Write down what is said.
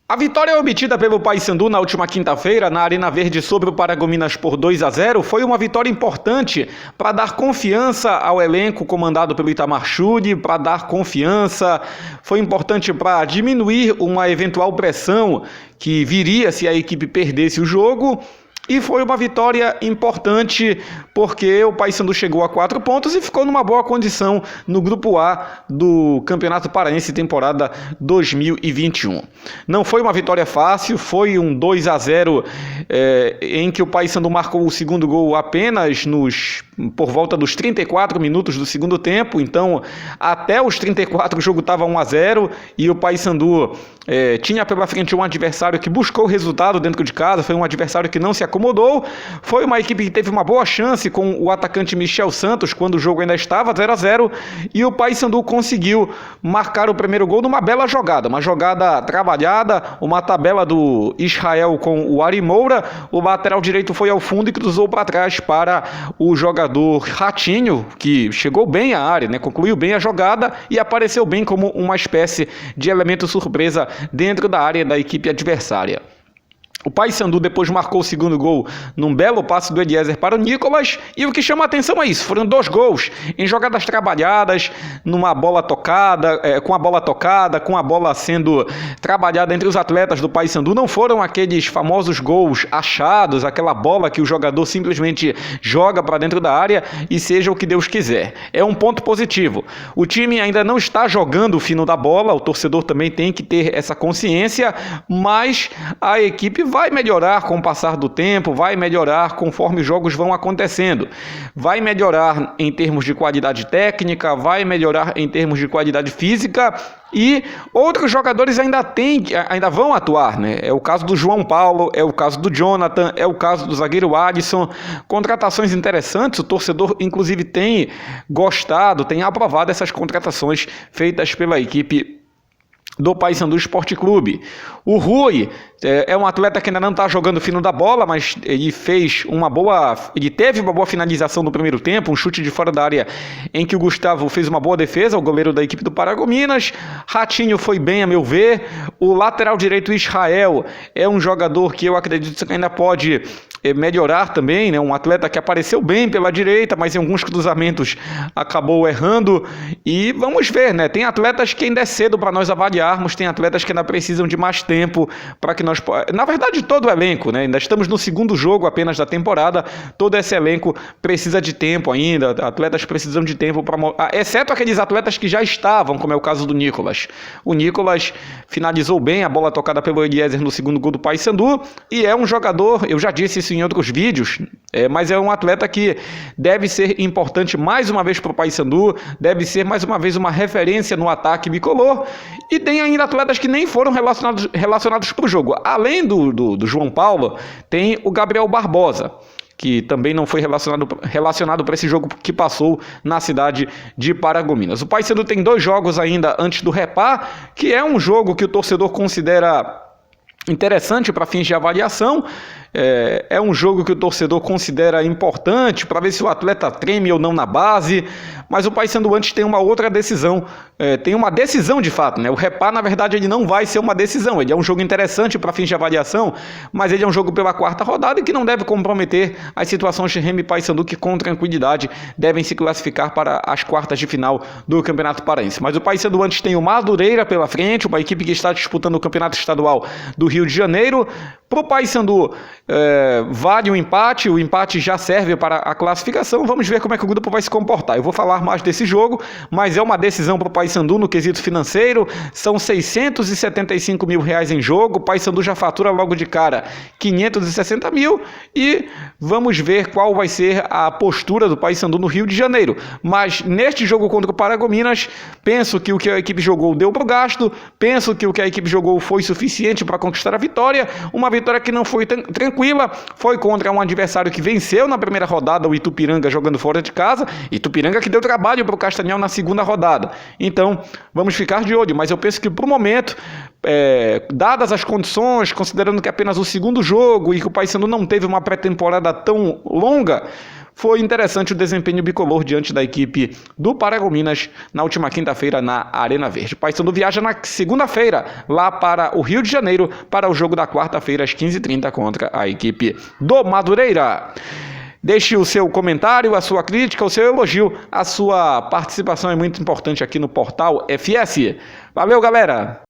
A vitória obtida pelo Paysandu na última quinta-feira na Arena Verde sobre o Paragominas por 2-0 foi uma vitória importante para dar confiança ao elenco comandado pelo Itamar Churi, para dar confiança, foi importante para diminuir uma eventual pressão que viria se a equipe perdesse o jogo. E foi uma vitória importante porque o Paysandu chegou a 4 pontos e ficou numa boa condição no Grupo A do Campeonato Paraense temporada 2021. Não foi uma vitória fácil, foi um 2-0 em que o Paysandu marcou o segundo gol apenas por volta dos 34 minutos do segundo tempo. Então, até os 34 o jogo estava 1-0 e o Paysandu tinha pela frente um adversário que buscou o resultado dentro de casa, foi um adversário que não se acomodou, foi uma equipe que teve uma boa chance com o atacante Michel Santos quando o jogo ainda estava 0-0 e o Paysandu conseguiu marcar o primeiro gol numa bela jogada, uma jogada trabalhada, uma tabela do Israel com o Ari Moura, o lateral direito foi ao fundo e cruzou para trás para o jogador Ratinho, que chegou bem à área, concluiu bem a jogada e apareceu bem como uma espécie de elemento surpresa dentro da área da equipe adversária. O Paysandu depois marcou o segundo gol num belo passe do Eliezer para o Nicolas, e o que chama a atenção é isso, foram 2 gols em jogadas trabalhadas, numa bola tocada, com a bola sendo trabalhada entre os atletas do Paysandu. Não foram aqueles famosos gols achados, aquela bola que o jogador simplesmente joga para dentro da área e seja o que Deus quiser. É um ponto positivo. O time ainda não está jogando o fino da bola, o torcedor também tem que ter essa consciência, mas a equipe vai melhorar com o passar do tempo, vai melhorar conforme os jogos vão acontecendo. Vai melhorar em termos de qualidade técnica, vai melhorar em termos de qualidade física e outros jogadores ainda vão atuar, É o caso do João Paulo, é o caso do Jonathan, é o caso do zagueiro Alisson. Contratações interessantes, o torcedor inclusive tem gostado, tem aprovado essas contratações feitas pela equipe do Paysandu Esporte Clube. O Rui é um atleta que ainda não está jogando fino da bola, mas ele teve uma boa finalização no primeiro tempo, um chute de fora da área em que o Gustavo fez uma boa defesa, o goleiro da equipe do Paragominas. Ratinho foi bem, a meu ver. O lateral direito Israel é um jogador que eu acredito que ainda pode melhorar também, um atleta que apareceu bem pela direita, mas em alguns cruzamentos acabou errando, e vamos ver, tem atletas que ainda é cedo para nós avaliarmos, tem atletas que ainda precisam de mais tempo para que nós, na verdade todo o elenco, ainda estamos no segundo jogo apenas da temporada, todo esse elenco precisa de tempo ainda, atletas precisam de tempo exceto aqueles atletas que já estavam, como é o caso do Nicolas. O Nicolas finalizou bem a bola tocada pelo Eliezer no segundo gol do Paysandu, e é um jogador, eu já disse isso em outros vídeos, mas é um atleta que deve ser importante mais uma vez para o Paysandu, deve ser mais uma vez uma referência no ataque bicolor, e tem ainda atletas que nem foram relacionados para o jogo. Além do João Paulo, tem o Gabriel Barbosa, que também não foi relacionado para esse jogo que passou na cidade de Paragominas. O Paysandu tem 2 jogos ainda antes do Repá, que é um jogo que o torcedor considera interessante para fins de avaliação. É um jogo que o torcedor considera importante para ver se o atleta treme ou não na base, mas o Paysandu antes tem uma outra decisão, tem uma decisão de fato, O Repá, na verdade, ele não vai ser uma decisão, ele é um jogo interessante para fins de avaliação, mas ele é um jogo pela 4ª rodada e que não deve comprometer as situações de Remo e Paysandu, que com tranquilidade devem se classificar para as quartas de final do Campeonato Paraense. Mas o Paysandu antes tem o Madureira pela frente, uma equipe que está disputando o Campeonato Estadual do Rio de Janeiro. Para o Paysandu vale o empate já serve para a classificação. Vamos ver como é que o grupo vai se comportar. Eu vou falar mais desse jogo, mas é uma decisão para o Paysandu no quesito financeiro, são R$675 mil em jogo, o Paysandu já fatura logo de cara 560 mil, e vamos ver qual vai ser a postura do Paysandu no Rio de Janeiro. Mas neste jogo contra o Paragominas, penso que o que a equipe jogou deu para o gasto, penso que o que a equipe jogou foi suficiente para conquistar a vitória, uma vitória que não foi tranquila, foi contra um adversário que venceu na primeira rodada, o Itupiranga, jogando fora de casa, Itupiranga que deu trabalho para o Castanhal na segunda rodada. Então, vamos ficar de olho, mas eu penso que, por um momento, dadas as condições, considerando que é apenas o segundo jogo e que o Paysandu não teve uma pré-temporada tão longa, foi interessante o desempenho bicolor diante da equipe do Paragominas na última quinta-feira na Arena Verde. O Paysandu viaja na segunda-feira lá para o Rio de Janeiro para o jogo da quarta-feira às 15h30 contra a equipe do Madureira. Deixe o seu comentário, a sua crítica, o seu elogio. A sua participação é muito importante aqui no Portal FS. Valeu, galera!